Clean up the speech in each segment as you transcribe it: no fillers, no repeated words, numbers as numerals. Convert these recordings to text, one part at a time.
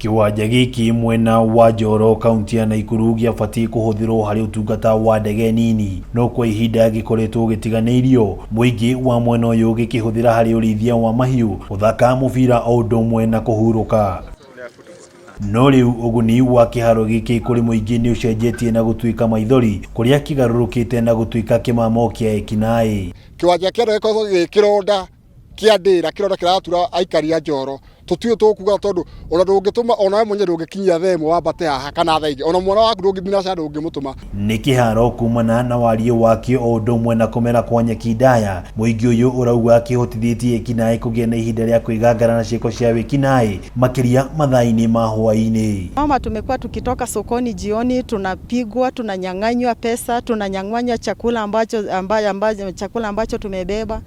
Kiwanja giki mwena wa Njoro kaunti ya Naikuru giabatiĩ kũhũthĩrwo harĩ ũtungata wa ndege nini, no kwa ihinda gĩkoretwo gĩtiganĩirio, mũingĩ wa mwena ũyũ gĩkĩhũthĩra harĩ ũrĩithia wa mahiũ, gũthaka mũbira o ũndũ ũmwe na kũhurũka. No rĩu ũguni wa kĩharo gĩkĩ kũrĩ mũingĩ nĩ ũcenjetie na gũtuĩka maithori, kũrĩa kĩgarũrũkĩte na gũtuĩka kĩmamo kĩa ekinaĩ. Kiwanja kĩrĩa gĩkoragwo gĩkĩronda kĩandĩra kĩronda kĩratura aikari a Njoro tũtiũ tũkuga tondũ ona ndũngĩtũma ona we mwenye ndũngĩkinyia themo wambate haha kana thaingĩ ona mwana waku ndũngĩbinaca ndũngĩmũtũma. Nĩ kĩharo kumana na wariĩ wakĩo o ũndũ ũmwe na kũmera kwa nyeki ndaya, mũingĩ ũyũ ũrauga kĩhotithĩtie ekinaĩ kũgĩa na ihinda rĩa kwĩgangara na ciĩko cia wĩkinaĩ makĩria mathaa-inĩ ma hwaĩ-inĩ. Mama, tumekuwa tukitoka sokoni jioni, tunapigwa, tunanyang'anywa pesa, tunanyang'anywa chakula ambacho tumebeba.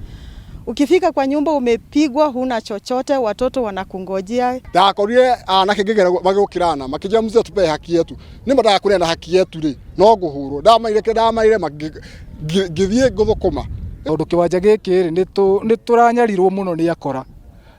Ukifika kwa nyumba umepigwa, huna chochote, watoto wanakungojea. Ndakorire anake ngegera magĩũkĩrana makĩnjĩra mzee tupe haki yetu. Nĩ mataka kũrenda haki yetu rĩ, no ngũhũrwo. Ndamaire ngĩthiĩ ngũthũkũma. Tondũ kĩwanja gĩkĩ nĩ tũranyarirwo mũno nĩ akora.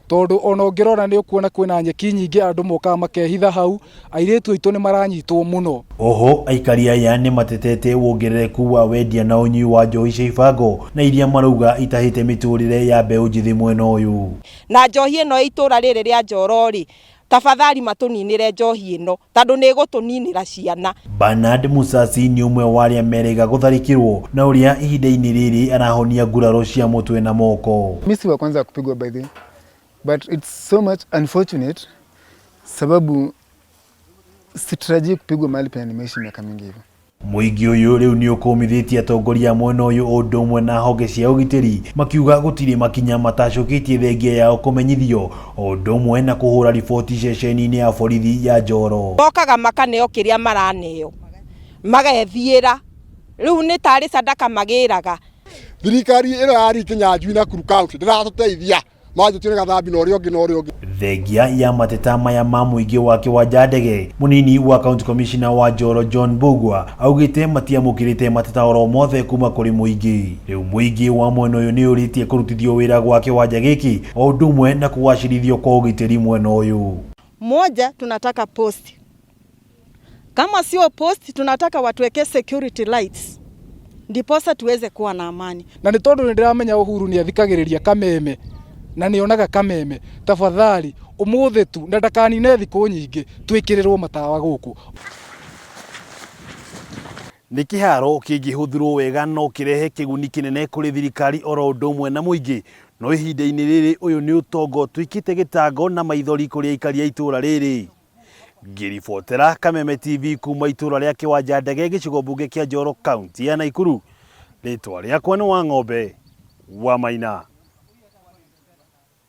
Tondũ ona ũngĩrora nĩ ũkuona kwĩna nyeki nyingĩ andũ mokaga makehitha hau, airĩtu aitũ nĩ maranyitwo mũno. Oho aikari aya nĩ matetete wongerereku wa wendia na ũnyui wa njohi cia ibango na iria marauga itahĩte mĩtũrĩre ya mbeũ njĩthĩ mwena ũyũ. Na njohi ĩno itũra rĩrĩ rĩa Njoro rĩ, tafadhali matũninĩre njohi ĩno tondũ nĩ gũtũninĩra ciana. Bernard Musasi nĩ ũmwe wa arĩa merĩga gũtharĩkĩrwo na ũrĩa ihinda-inĩ rĩrĩ arahonia nguraro cia mũtwe na moko. Mimi si wa kwanza kupigwa by the way. But it's so much unfortunate sababu sitarajii kupigwa mahali penye nimeishi miaka mingi hivyo. Mũingĩ ũyũ rĩu nĩ ũkũmithĩtie atongoria mwena ũyũ o ũndũ ũmwe na honge cia ũgitĩri makiuga gũtirĩ makinya matacũkĩtie thengia yao kũmenyithio o ũndũ ũmwe na kũhũra riboti ceceni-inĩ ya borithi ya Njoro. Mokaga makaneo kĩrĩa maraneo magethiĩra rĩu nĩ tarĩ sadaka magĩraga. Thirikari ĩno yarĩ Kĩnyanjui na Nakuru County ndĩratũteithia. Thengia ya mateta maya ma mũingĩ wa kĩwanja ndege, mũnini wa County Commissioner wa Njoro John Bugwa augĩte matiamũkĩrĩte mateta oro mothe kuma kũrĩ mũingĩ. Rĩu mũingĩ wa mwena ũyũ nĩ ũrĩtie kũrutithio wĩra gwa kĩwanja gĩkĩ o ũndũ ũmwe na kũgacĩrithio kwa ũgitĩri mwena ũyũ. Moja, tunataka post. Kama sio post, tunataka watuweke security lights. Ndiposa tuweze kuwa na amani. Na nĩ tondũ nĩndĩramenya Uhuru nĩ athikagĩrĩria Kameme. Na nĩonaga Kameme, tafadhali ũmũthĩ tu na ndakanine thikũ nyingĩ twĩkĩrĩrwo matawa gũkũ. Nĩ kĩharo kĩngĩhũthĩrwo wega no kĩrehe kĩguni kĩnene kũrĩ thirikari oro ũndũ ũmwe na mũingĩ, no ihinda-inĩ rĩrĩ ũyũ nĩ ũtongo twĩkĩte gĩtango na maithori kũrĩ aikari a itũra rĩrĩ. Ngĩribotera Kameme TV kuma itũra rĩa kĩwanja ndege gĩcigo mbunge kĩa Njoro kaunti ya Naikuru, rĩtwa rĩakwa nĩ Wang'ombe wa Maina.